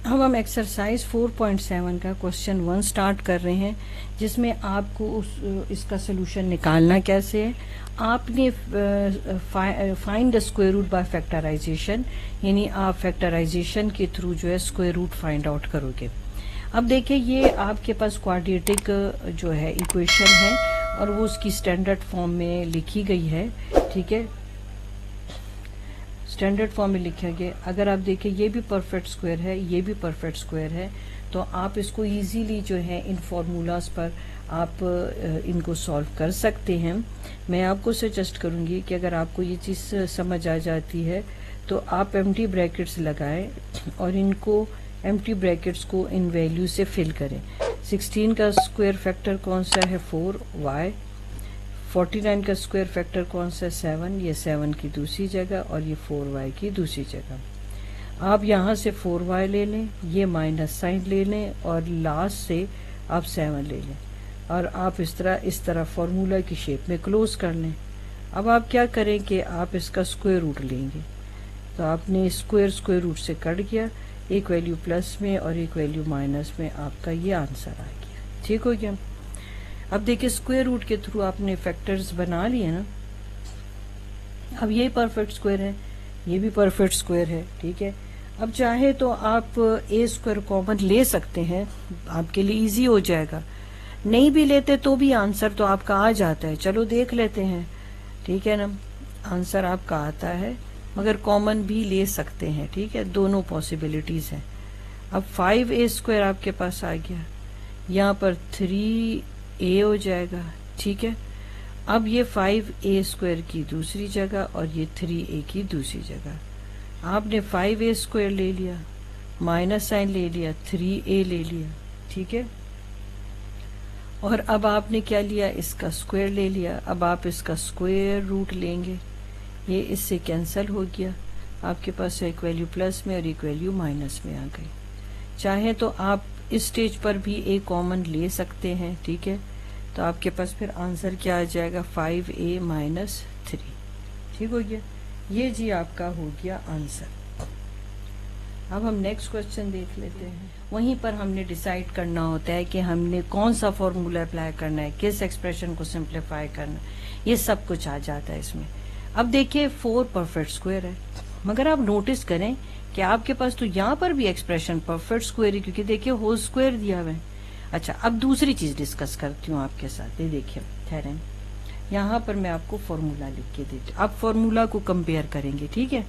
अब हम एक्सरसाइज 4.7 का क्वेश्चन 1 स्टार्ट कर रहे हैं, जिसमें आपको इसका सोल्यूशन निकालना कैसे है। आपने find the square root by factorisation, यानी आप फैक्टराइजेशन के थ्रू जो है स्क्वायर रूट फाइंड आउट करोगे। अब देखिए, ये आपके पास क्वाड्रेटिक जो है इक्वेशन है और वो उसकी स्टैंडर्ड फॉर्म में लिखी गई है, ठीक है, स्टैंडर्ड फॉर्म में लिखा गया। अगर आप देखें ये भी परफेक्ट स्क्वायर है, ये भी परफेक्ट स्क्वायर है, तो आप इसको इजीली जो है इन फॉर्मूलाज पर आप इनको सॉल्व कर सकते हैं। मैं आपको सजेस्ट करूंगी कि अगर आपको ये चीज़ समझ आ जाती है तो आप एम्प्टी ब्रैकेट्स लगाएं और इनको एम्प्टी ब्रैकेट्स को इन वैल्यू से फिल करें। 16 का स्क्वायर फैक्टर कौन सा है, 4y। 49 का स्क्वायर फैक्टर कौन सा, 7। ये 7 की दूसरी जगह और ये 4y की दूसरी जगह। आप यहाँ से 4y ले लें, ये माइनस साइन ले लें और लास्ट से आप 7 ले लें और आप इस तरह फॉर्मूला की शेप में क्लोज कर लें। अब आप क्या करें कि आप इसका स्क्वायर रूट लेंगे, तो आपने स्क्वायर रूट से कट गया, एक वैल्यू प्लस में और एक वैल्यू माइनस में, आपका ये आंसर आ गया। ठीक हो गया। अब देखिए, स्क्वायर रूट के थ्रू आपने फैक्टर्स बना लिए ना। अब ये परफेक्ट स्क्वायर है, ये भी परफेक्ट स्क्वायर है, ठीक है। अब चाहे तो आप ए स्क्वायर कॉमन ले सकते हैं, आपके लिए इजी हो जाएगा। नहीं भी लेते तो भी आंसर तो आपका आ जाता है। चलो देख लेते हैं, ठीक है ना, आंसर आपका आता है, मगर कॉमन भी ले सकते हैं, ठीक है, दोनों पॉसिबिलिटीज हैं। अब 5a स्क्वायर आपके पास आ गया, यहाँ पर 3a हो जाएगा, ठीक है। अब ये 5a स्क्वायर की दूसरी जगह और ये 3a की दूसरी जगह, आपने 5a स्क्वायर ले लिया, माइनस साइन ले लिया, 3a ले लिया, ठीक है। और अब आपने क्या लिया, इसका स्क्वायर ले लिया। अब आप इसका स्क्वायर रूट लेंगे, ये इससे कैंसिल हो गया, आपके पास एक वैल्यू प्लस में और एक वैल्यू माइनस में आ गई। चाहे तो आप इस स्टेज पर भी एक कॉमन ले सकते हैं, ठीक है, तो आपके पास फिर आंसर क्या आ जाएगा, 5a माइनस 3। ठीक हो गया, ये जी आपका हो गया आंसर। अब हम नेक्स्ट क्वेश्चन देख लेते हैं। वहीं पर हमने डिसाइड करना होता है कि हमने कौन सा फॉर्मूला अप्लाई करना है, किस एक्सप्रेशन को सिंप्लीफाई करना है, ये सब कुछ आ जाता है इसमें। अब देखिए, 4 परफेक्ट स्क्वायर है, मगर आप नोटिस करें कि आपके पास तो यहाँ पर भी एक्सप्रेशन परफेक्ट स्क्वायर है, क्योंकि देखिए होल स्क्वायर दिया हुआ है। अच्छा, अब दूसरी चीज डिस्कस करती हूँ आपके साथ। ये देखिए, ठहरें, यहाँ पर मैं आपको फॉर्मूला लिख के देती हूँ, आप फॉर्मूला को कंपेयर करेंगे, ठीक है।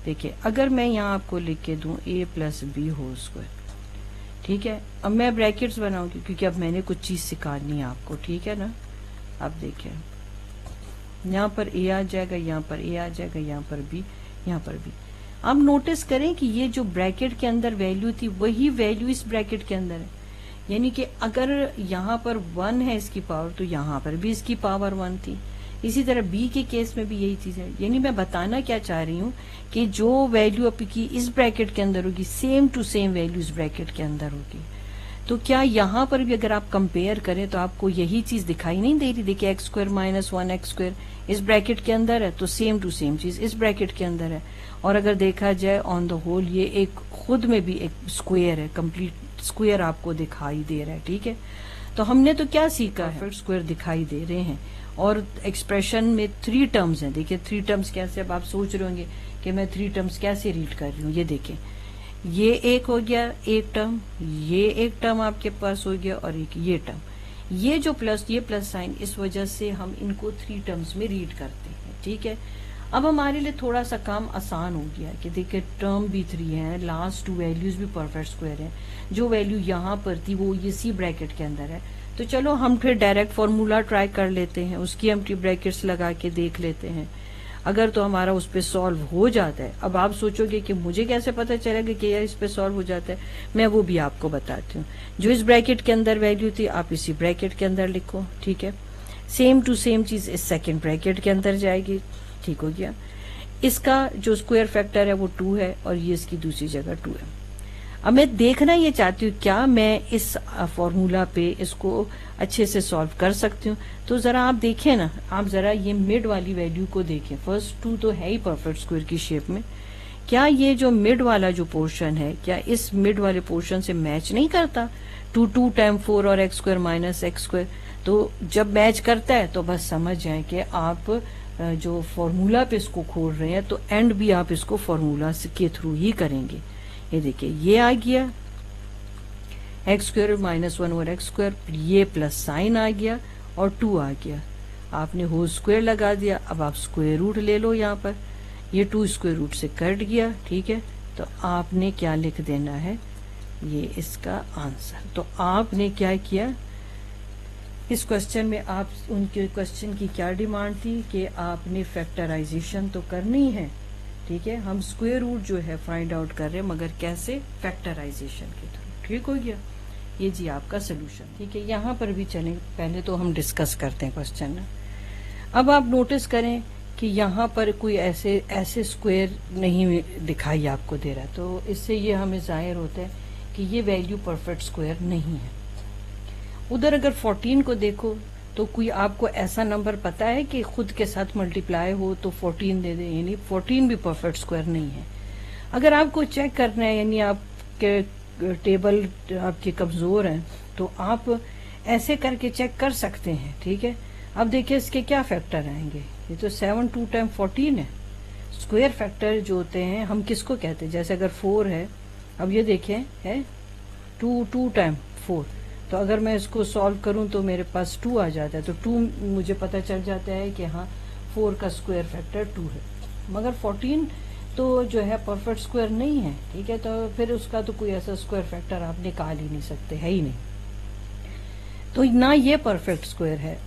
देखिए, अगर मैं यहाँ आपको लिख के दूं a plus B whole square, ठीक है। अब मैं ब्रैकेट्स बनाऊंगी क्योंकि अब मैंने कुछ चीज सिखानी है आपको, ठीक है ना। अब देखिए, यहाँ पर a आ जाएगा, यहाँ पर a आ जाएगा, यहाँ पर b, यहाँ पर b। आप नोटिस करें कि ये जो ब्रैकेट के अंदर वैल्यू थी वही वैल्यू इस ब्रैकेट के अंदर है, यानी कि अगर यहाँ पर 1 है इसकी पावर, तो यहाँ पर भी इसकी पावर 1 थी। इसी तरह बी के केस में भी यही चीज है। यानी मैं बताना क्या चाह रही हूँ कि जो वैल्यू आपकी इस ब्रैकेट के अंदर होगी, सेम टू सेम वैल्यू इस ब्रैकेट के अंदर होगी। तो क्या यहाँ पर भी अगर आप कंपेयर करें तो आपको यही चीज दिखाई नहीं दे रही। देखिए, x square minus 1x square इस ब्रैकेट के अंदर है, तो सेम टू सेम चीज इस ब्रैकेट के अंदर है। और अगर देखा जाए ऑन द होल, ये एक खुद में भी एक स्क्वायर है, कंप्लीट स्क्वायर आपको दिखाई दे रहा है, ठीक है। तो हमने तो क्या सीखा है, परफेक्ट स्क्वायर दिखाई दे रहे हैं और एक्सप्रेशन में 3 टर्म्स हैं। देखिए, 3 टर्म्स कैसे, अब आप सोच रहे होंगे कि मैं 3 टर्म्स कैसे रीड कर रही हूँ। ये देखें, ये एक हो गया एक टर्म, ये एक टर्म आपके पास हो गया और एक ये टर्म। ये जो प्लस, ये प्लस साइन, इस वजह से हम इनको 3 टर्म्स में रीड करते हैं, ठीक है। अब हमारे लिए थोड़ा सा काम आसान हो गया कि देखिए, टर्म भी 3 है, लास्ट 2 वैल्यूज भी परफेक्ट स्क्वायर है, जो वैल्यू यहाँ पर थी वो इसी ब्रैकेट के अंदर है। तो चलो हम फिर डायरेक्ट फॉर्मूला ट्राई कर लेते हैं, उसकी एम्प्टी ब्रैकेट्स लगा के देख लेते हैं। अगर तो हमारा उस पर सॉल्व हो जाता है। अब आप सोचोगे कि मुझे कैसे पता चलेगा कि यार इस पे सॉल्व हो जाता है, मैं वो भी आपको बताती हूँ। जो इस ब्रैकेट के अंदर वैल्यू थी आप इसी ब्रैकेट के अंदर लिखो, ठीक है। सेम टू सेम चीज इस सेकेंड ब्रैकेट के अंदर जाएगी, ठीक हो गया। इसका जो स्क्वायर फैक्टर है वो 2 है और ये इसकी दूसरी जगह 2 है। अब मैं देखना ये चाहती हूँ क्या मैं इस फॉर्मूला पे इसको अच्छे से सॉल्व कर सकती हूँ। तो जरा आप देखें ना, आप जरा ये मिड वाली वैल्यू को देखें। फर्स्ट 2 तो है ही परफेक्ट स्क्वायर की शेप में, क्या ये जो मिड वाला जो पोर्शन है, क्या इस मिड वाले पोर्शन से मैच नहीं करता? 2 टाइम 4 और x square minus x square, तो जब मैच करता है तो बस समझ जाए कि आप जो फॉर्मूला पे इसको खोल रहे हैं तो एंड भी आप इसको फॉर्मूला के थ्रू ही करेंगे। ये देखिए ये आ गया x square minus 1 over x square, ये प्लस साइन आ गया और 2 आ गया, आपने होल स्क्वायर लगा दिया। अब आप स्क्वायर रूट ले लो, यहाँ पर ये 2 स्क्वायर रूट से कट गया, ठीक है। तो आपने क्या लिख देना है, ये इसका आंसर। तो आपने क्या किया इस क्वेश्चन में, आप उनके क्वेश्चन की क्या डिमांड थी कि आपने फैक्टराइजेशन तो करनी है, ठीक है। हम स्क्वायर रूट जो है फाइंड आउट कर रहे हैं, मगर कैसे? फैक्टराइजेशन के थ्रू। ठीक हो गया, ये जी आपका सोल्यूशन, ठीक है। यहाँ पर भी चलें, पहले तो हम डिस्कस करते हैं क्वेश्चन। अब आप नोटिस करें कि यहाँ पर कोई ऐसे स्क्वायर नहीं दिखाई आपको दे रहा, तो इससे ये हमें जाहिर होता है कि ये वैल्यू परफेक्ट स्क्वायर नहीं है। उधर अगर 14 को देखो तो कोई आपको ऐसा नंबर पता है कि खुद के साथ मल्टीप्लाई हो तो 14 दे दे, यानी 14 भी परफेक्ट स्क्वायर नहीं है। अगर आपको चेक करना है, यानी आपके टेबल आपके कमजोर हैं, तो आप ऐसे करके चेक कर सकते हैं, ठीक है। अब देखिए इसके क्या फैक्टर आएंगे, ये तो 7 2 टाइम 14 है। स्क्वायर फैक्टर जो होते हैं हम किसको कहते हैं, जैसे अगर 4 है, अब ये देखें है 2 टाइम 4, तो अगर मैं इसको सॉल्व करूं तो मेरे पास 2 आ जाता है, तो 2 मुझे पता चल जाता है कि हाँ 4 का स्क्वायर फैक्टर 2 है। मगर 14 तो जो है परफेक्ट स्क्वायर नहीं है, ठीक है। तो फिर उसका तो कोई ऐसा स्क्वायर फैक्टर आप निकाल ही नहीं सकते, है ही नहीं। तो ना ये परफेक्ट स्क्वायर है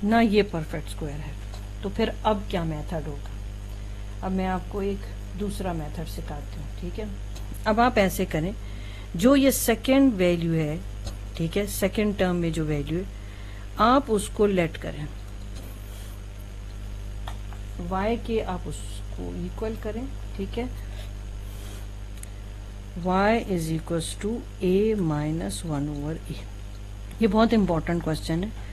ना ये परफेक्ट स्क्वायर है, तो फिर अब क्या मेथड होगा? अब मैं आपको एक दूसरा मेथड सिखाती हूँ, ठीक है। अब आप ऐसे करें, जो ये सेकेंड वैल्यू है, ठीक है, सेकेंड टर्म में जो वैल्यू है, आप उसको लेट करें y के, आप उसको इक्वल करें, ठीक है। y is equal to a minus 1 over a। ये बहुत इंपॉर्टेंट क्वेश्चन है।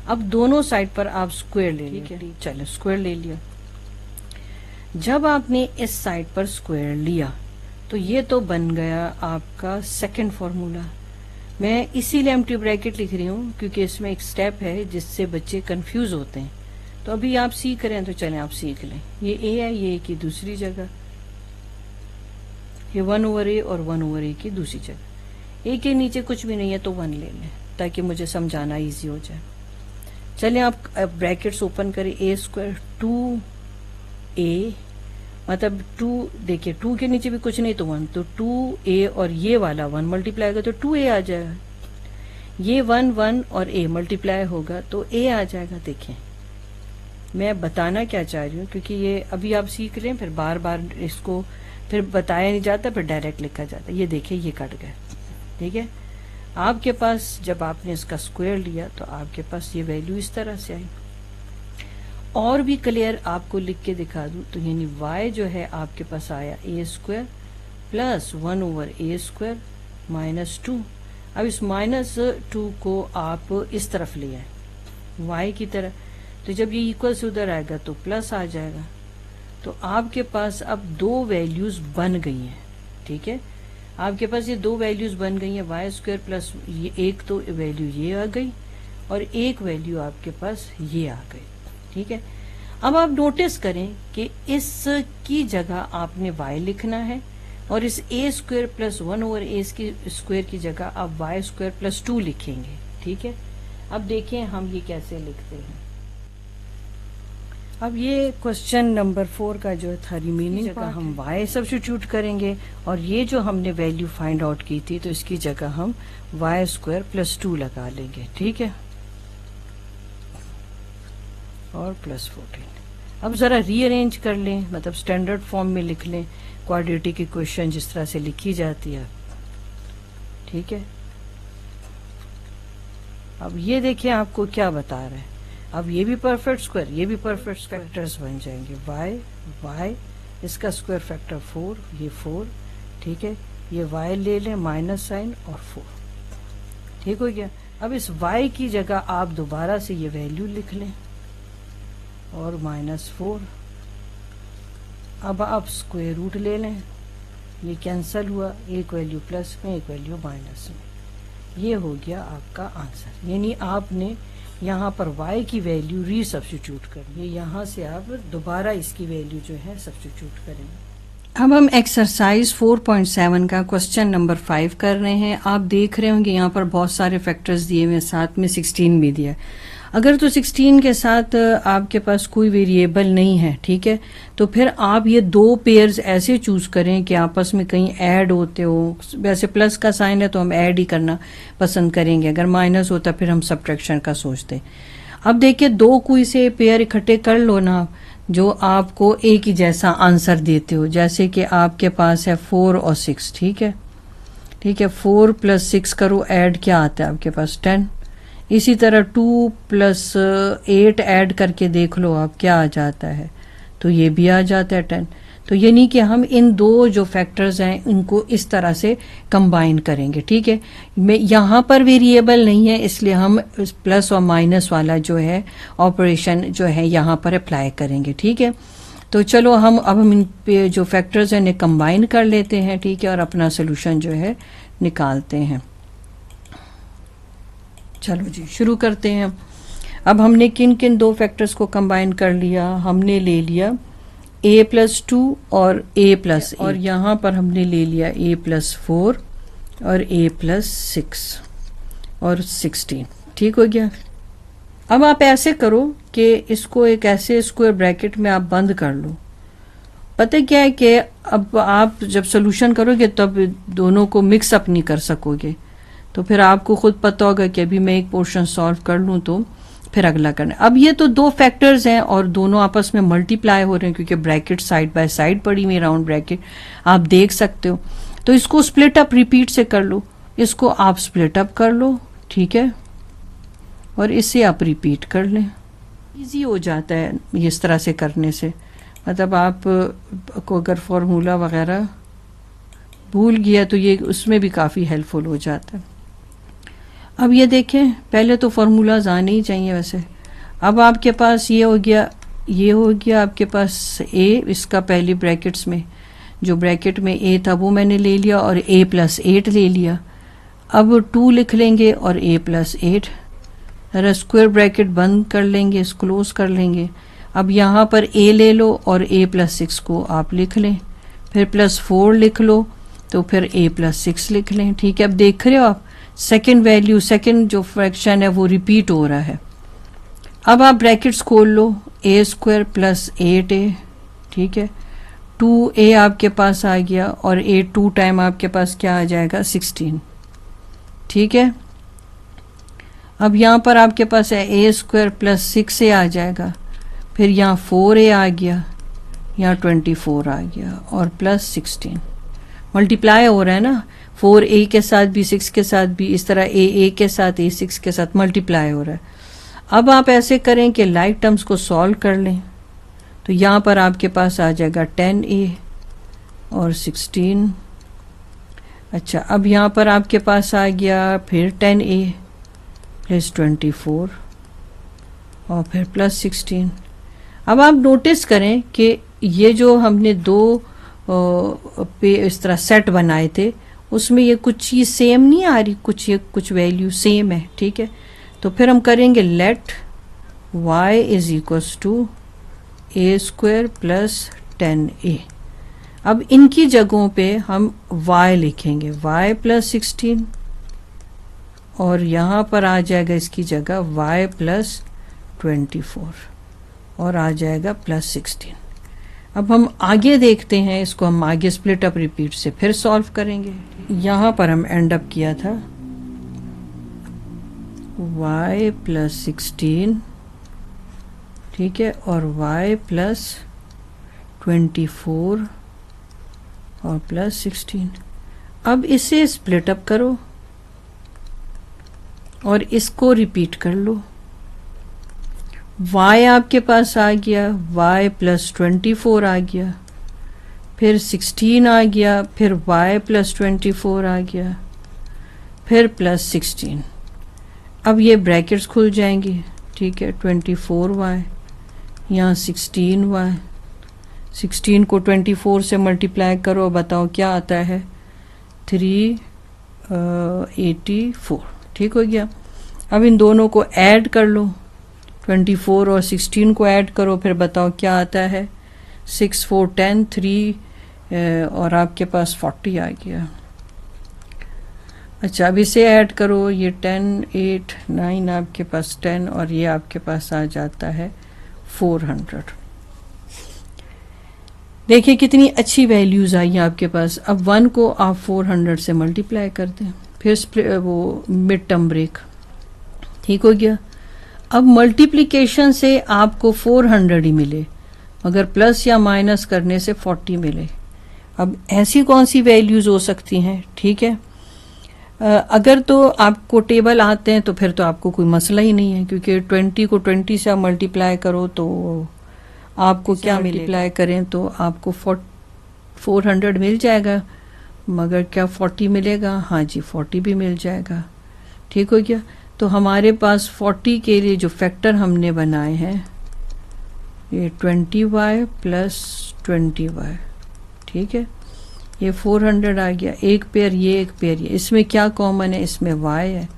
अब दोनों साइड पर आप स्क्वायर ले लीजिए, ठीक है। चलो स्क्वायर ले लिया। जब आपने इस साइड पर स्क्वायर लिया तो ये तो बन गया आपका सेकंड फॉर्मूला। मैं इसीलिए एम्प्टी ब्रैकेट लिख रही हूँ क्योंकि इसमें एक स्टेप है जिससे बच्चे कंफ्यूज होते हैं। तो अभी आप सीख रहे हैं तो चलें आप सीख लें। ये a है, ये a की दूसरी जगह, ये 1 ओवर a और 1 ओवर a की दूसरी जगह। a के नीचे कुछ भी नहीं है तो 1 ले लें ताकि मुझे समझाना इजी हो जाए। चलें आप ब्रैकेट्स ओपन करें, a स्क्वायर 2a, मतलब 2, देखिए 2 के नीचे भी कुछ नहीं तो 1, तो 2a और ये वाला 1 मल्टीप्लाई होगा तो 2a आ जाएगा। ये 1 1 और a मल्टीप्लाई होगा तो a आ जाएगा। देखें मैं बताना क्या चाह रही हूँ, क्योंकि ये अभी आप सीख रहे हैं, फिर बार बार इसको फिर बताया नहीं जाता, फिर डायरेक्ट लिखा जाता। ये देखिए ये कट गया, ठीक है। आपके पास जब आपने इसका स्क्वायर लिया तो आपके पास ये वैल्यू इस तरह से आई। और भी क्लियर आपको लिख के दिखा दूं तो यानी y जो है आपके पास आया a square plus 1 over a square minus 2। अब इस माइनस 2 को आप इस तरफ ले आए y की तरह, तो जब ये इक्वल से उधर आएगा तो प्लस आ जाएगा। तो आपके पास अब 2 वैल्यूज बन गई हैं, ठीक है। आपके पास ये 2 वैल्यूज बन गई हैं, y स्क्वायर प्लस ये एक तो वैल्यू ये आ गई और एक वैल्यू आपके पास ये आ गई, ठीक है। अब आप नोटिस करें कि इस की जगह आपने y लिखना है और इस a square plus 1 over a की स्क्वायर की जगह आप y स्क्वायर प्लस 2 लिखेंगे, ठीक है। अब देखें हम ये कैसे लिखते हैं। अब ये क्वेश्चन नंबर 4 का जो था रिमेनिंग जगह हम y सब्स्टिट्यूट करेंगे और ये जो हमने वैल्यू फाइंड आउट की थी तो इसकी जगह हम y स्क्वायर प्लस 2 लगा लेंगे, ठीक है, और प्लस 14। अब जरा रीअरेंज कर लें, मतलब स्टैंडर्ड फॉर्म में लिख लें, क्वाड्रेटिक इक्वेशन जिस तरह से लिखी जाती है, ठीक है। अब ये देखिए आपको क्या बता रहा है। अब ये भी परफेक्ट स्क्वायर, ये भी परफेक्ट फैक्टर्स बन जाएंगे। y इसका स्क्वायर फैक्टर 4, ये 4, ठीक है। ये y ले लें माइनस साइन और 4, ठीक हो गया। अब इस y की जगह आप दोबारा से ये वैल्यू लिख लें और माइनस 4 अब आप स्क्वायर रूट ले लें, ये कैंसिल हुआ, एक वैल्यू प्लस में एक वैल्यू माइनस में, ये हो गया आपका आंसर। यानी आपने यहाँ पर y की वैल्यू रीसब्स्टिट्यूट करनी है, यहाँ से आप दोबारा इसकी वैल्यू जो है सब्स्टिट्यूट करेंगे। अब हम एक्सरसाइज 4.7 का क्वेश्चन नंबर 5 कर रहे हैं। आप देख रहे होंगे यहाँ पर बहुत सारे फैक्टर्स दिए हुए, साथ में 16 भी दिया। अगर तो 16 के साथ आपके पास कोई वेरिएबल नहीं है, ठीक है, तो फिर आप ये दो पेयर्स ऐसे चूज करें कि आपस में कहीं ऐड होते हो। वैसे प्लस का साइन है तो हम ऐड ही करना पसंद करेंगे, अगर माइनस होता फिर हम सब्ट्रैक्शन का सोचते। अब देखिए दो कोई से पेयर इकट्ठे कर लो ना जो आपको एक ही जैसा आंसर देते हो। जैसे कि आपके पास है 4 और 6, ठीक है, 4 + 6 करो, ऐड क्या आता है आपके पास 10। इसी तरह 2 + 8 ऐड करके देख लो आप क्या आ जाता है, तो ये भी आ जाता है 10। तो यानी कि हम इन दो जो फैक्टर्स हैं इनको इस तरह से कंबाइन करेंगे, ठीक है। मैं यहाँ पर वेरिएबल नहीं है इसलिए हम प्लस और माइनस वाला जो है ऑपरेशन जो है यहाँ पर अप्लाई करेंगे, ठीक है। तो चलो अब हम इन पे जो फैक्टर्स हैं इन्हें कंबाइन कर लेते हैं, ठीक है, और अपना सोल्यूशन जो है निकालते हैं। चलो जी शुरू करते हैं। अब हमने किन किन दो फैक्टर्स को कंबाइन कर लिया, हमने ले लिया a+2 और a+8, और यहाँ पर हमने ले लिया a+4 और a+6 और 16, ठीक हो गया। अब आप ऐसे करो कि इसको एक ऐसे स्क्वायर ब्रैकेट में आप बंद कर लो। पता क्या है कि अब आप जब सोल्यूशन करोगे तब दोनों को मिक्स अप नहीं कर सकोगे, तो फिर आपको खुद पता होगा कि अभी मैं एक पोर्शन सॉल्व कर लूँ तो फिर अगला करना। अब ये तो दो फैक्टर्स हैं और दोनों आपस में मल्टीप्लाई हो रहे हैं क्योंकि ब्रैकेट साइड बाय साइड पड़ी हुई, राउंड ब्रैकेट आप देख सकते हो। तो इसको स्प्लिट अप रिपीट से कर लो, इसको आप स्प्लिट अप कर लो, ठीक है, और इसे आप रिपीट कर लें। इजी हो जाता है इस तरह से करने से, मतलब आप को अगर फॉर्मूला वगैरह भूल गया तो ये उसमें भी काफ़ी हेल्पफुल हो जाता है। अब ये देखें, पहले तो फार्मूलाज आने ही चाहिए वैसे। अब आपके पास ये हो गया आपके पास a, इसका पहली ब्रैकेट्स में जो ब्रैकेट में a था वो मैंने ले लिया और a+8 ले लिया। अब 2 लिख लेंगे और a+8, अरे स्क्वायर ब्रैकेट बंद कर लेंगे, इसको क्लोज कर लेंगे। अब यहाँ पर a ले लो और a+6 को आप लिख लें, फिर +4 लिख लो तो फिर a+6 लिख लें, ठीक है। अब देख रहे हो आप सेकेंड वैल्यू, सेकेंड जो फ्रैक्शन है वो रिपीट हो रहा है। अब आप ब्रैकेट्स खोल लो, a² + 8a, ठीक है, 2a आपके पास आ गया और a 2 टाइम आपके पास क्या आ जाएगा 16, ठीक है। अब यहाँ पर आपके पास है a² + 6a आ जाएगा, फिर यहाँ 4a आ गया, यहाँ 24 आ गया और +16 मल्टीप्लाई हो रहा है ना, 4a के साथ भी 6 के साथ भी, इस तरह a के साथ a6 के साथ मल्टीप्लाई हो रहा है। अब आप ऐसे करें कि लाइक टर्म्स को सॉल्व कर लें, तो यहाँ पर आपके पास आ जाएगा 10a और 16। अच्छा, अब यहाँ पर आपके पास आ गया फिर 10a + 24 और फिर +16। अब आप नोटिस करें कि ये जो हमने दो पे इस तरह सेट बनाए थे उसमें ये कुछ चीज़ सेम नहीं आ रही, कुछ वैल्यू सेम है, ठीक है। तो फिर हम करेंगे लेट y = a² + 10a। अब इनकी जगहों पे हम y लिखेंगे, y + 16, और यहाँ पर आ जाएगा इसकी जगह y + 24 और आ जाएगा +16। अब हम आगे देखते हैं, इसको हम आगे स्प्लिट अप रिपीट से फिर सॉल्व करेंगे। यहाँ पर हम एंड अप किया था y + 16, ठीक है, और y + 24 और +16। अब इसे स्प्लिट अप करो और इसको रिपीट कर लो। y आपके पास आ गया, y + 24 आ गया, फिर 16 आ गया, फिर y + 24 आ गया, फिर +16। अब ये ब्रैकेट्स खुल जाएंगी, ठीक है, 24y, यहाँ 16y, 16 को 24 से मल्टीप्लाई करो, बताओ क्या आता है, 384। ठीक हो गया। अब इन दोनों को ऐड कर लो, 24 और 16 को ऐड करो, फिर बताओ क्या आता है, 6 4 10 3 और आपके पास 40 आ गया। अच्छा, अब इसे ऐड करो, ये 10 8 9 आपके पास 10 और ये आपके पास आ जाता है 400। देखिए कितनी अच्छी वैल्यूज़ आई हैं आपके पास। अब 1 को आप 400 से मल्टीप्लाई कर दें, फिर वो मिड टर्म ब्रेक। ठीक हो गया। अब मल्टीप्लिकेशन से आपको 400 ही मिले, मगर प्लस या माइनस करने से 40 मिले। अब ऐसी कौन सी वैल्यूज़ हो सकती हैं? ठीक है, अगर तो आपको टेबल आते हैं तो फिर तो आपको कोई मसला ही नहीं है, क्योंकि 20 को 20 से आप मल्टीप्लाई करो तो आपको क्या मल्टीप्लाई करें तो आपको 400 मिल जाएगा, मगर क्या 40 मिलेगा? हाँ जी, 40 भी मिल जाएगा। ठीक हो गया। तो हमारे पास 40 के लिए जो फैक्टर हमने बनाए हैं, ये 20y प्लस 20y। ठीक है, ये 400 आ गया। एक पेयर ये, एक पेयर ये। इसमें क्या कॉमन है? इसमें y है,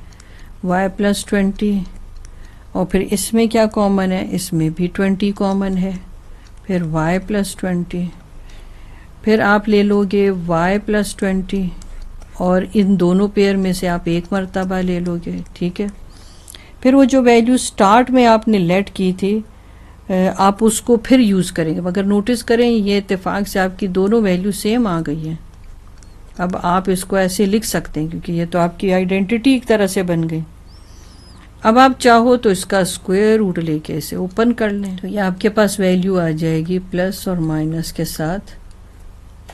y प्लस 20। और फिर इसमें क्या कॉमन है? इसमें भी 20 कॉमन है, फिर y प्लस 20। फिर आप ले लोगे y प्लस 20 और इन दोनों पेयर में से आप एक मर्तबा ले लोगे। ठीक है, फिर वो जो वैल्यू स्टार्ट में आपने लेट की थी आप उसको फिर यूज़ करेंगे, मगर नोटिस करें ये इत्तेफाक से आपकी दोनों वैल्यू सेम आ गई हैं। अब आप इसको ऐसे लिख सकते हैं क्योंकि ये तो आपकी आइडेंटिटी एक तरह से बन गई। अब आप चाहो तो इसका स्क्वायर रूट लेके इसे ओपन कर लें, तो ये आपके पास वैल्यू आ जाएगी प्लस और माइनस के साथ।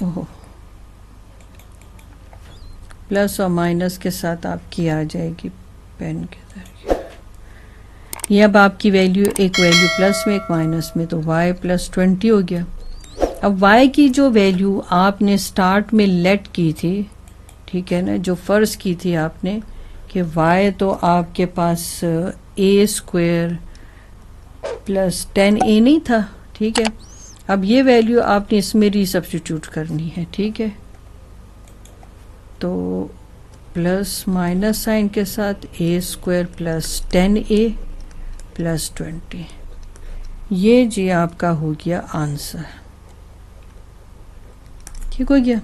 ओहो, प्लस और माइनस के साथ आपकी आ जाएगी पेन के जरिए। ये अब आपकी वैल्यू, एक वैल्यू प्लस में एक माइनस में, तो y प्लस 20 हो गया। अब y की जो वैल्यू आपने स्टार्ट में लेट की थी, ठीक है ना, जो फ़र्ज़ की थी आपने कि y तो आपके पास a स्क्वायर प्लस 10a नहीं था। ठीक है, अब ये वैल्यू आपने इसमें रीसब्स्टिट्यूट करनी है। ठीक है, तो प्लस माइनस साइन के साथ a square plus 10a plus 20, ये जी आपका हो गया आंसर। ठीक हो गया।